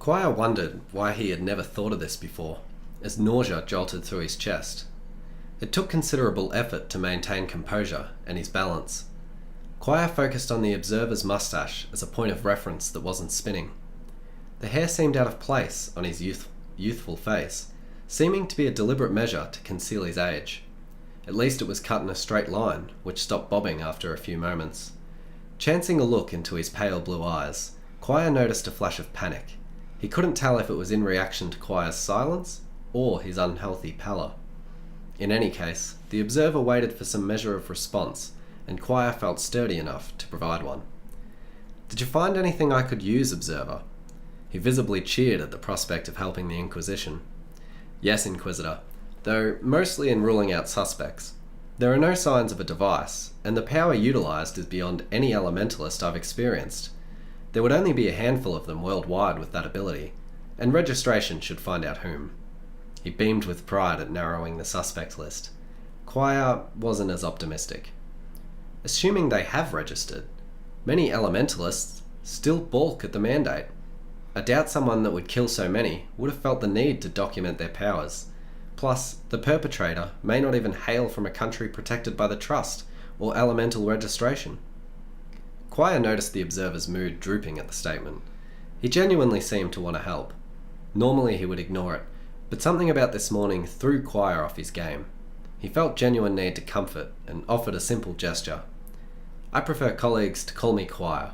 Quire wondered why he had never thought of this before, as nausea jolted through his chest. It took considerable effort to maintain composure and his balance. Quire focused on the observer's mustache as a point of reference that wasn't spinning. The hair seemed out of place on his youthful face, seeming to be a deliberate measure to conceal his age. At least it was cut in a straight line, which stopped bobbing after a few moments. Chancing a look into his pale blue eyes, Quire noticed a flash of panic. He couldn't tell if it was in reaction to Quire's silence or his unhealthy pallor. In any case, the observer waited for some measure of response, and Quire felt sturdy enough to provide one. "Did you find anything I could use, observer?" He visibly cheered at the prospect of helping the Inquisition. "Yes, Inquisitor, though mostly in ruling out suspects. There are no signs of a device, and the power utilized is beyond any elementalist I've experienced. There would only be a handful of them worldwide with that ability, and registration should find out whom." He beamed with pride at narrowing the suspect list. Quire wasn't as optimistic. "Assuming they have registered, many elementalists still balk at the mandate. I doubt someone that would kill so many would have felt the need to document their powers. Plus, the perpetrator may not even hail from a country protected by the Trust or elemental registration." Quire noticed the observer's mood drooping at the statement. He genuinely seemed to want to help. Normally he would ignore it, but something about this morning threw Quire off his game. He felt genuine need to comfort and offered a simple gesture. "I prefer colleagues to call me Quire."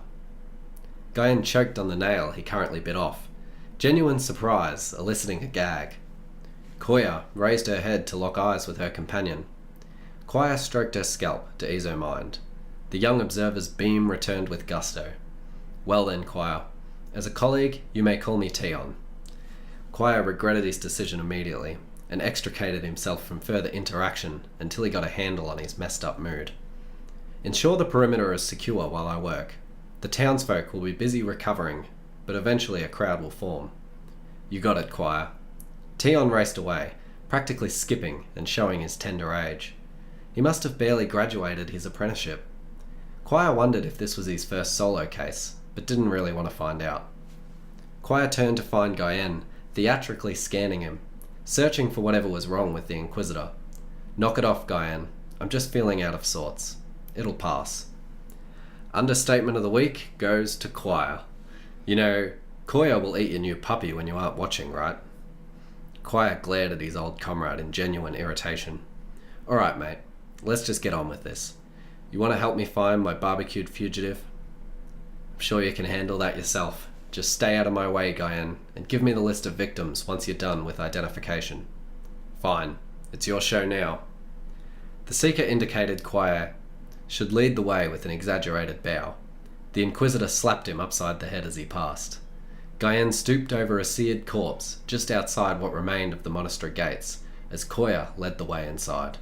Guyen choked on the nail he currently bit off, genuine surprise eliciting a gag. Koya raised her head to lock eyes with her companion. Quire stroked her scalp to ease her mind. The young observer's beam returned with gusto. "Well then, Quire, as a colleague, you may call me Tion." Quire regretted his decision immediately, and extricated himself from further interaction until he got a handle on his messed up mood. "Ensure the perimeter is secure while I work. The townsfolk will be busy recovering, but eventually a crowd will form." "You got it, Quire." Tion raced away, practically skipping and showing his tender age. He must have barely graduated his apprenticeship. Quire wondered if this was his first solo case, but didn't really want to find out. Quire turned to find Guyen theatrically scanning him, searching for whatever was wrong with the Inquisitor. "Knock it off, Guyen. I'm just feeling out of sorts. It'll pass." Understatement of the week goes to Quire. "You know, Koya will eat your new puppy when you aren't watching, right?" Quire glared at his old comrade in genuine irritation. "Alright, mate. Let's just get on with this. You want to help me find my barbecued fugitive?" "I'm sure you can handle that yourself. Just stay out of my way, Guyen, and give me the list of victims once you're done with identification." "Fine. It's your show now." The Seeker indicated Quire should lead the way with an exaggerated bow. The Inquisitor slapped him upside the head as he passed. Guyen stooped over a seared corpse just outside what remained of the monastery gates, as Koya led the way inside.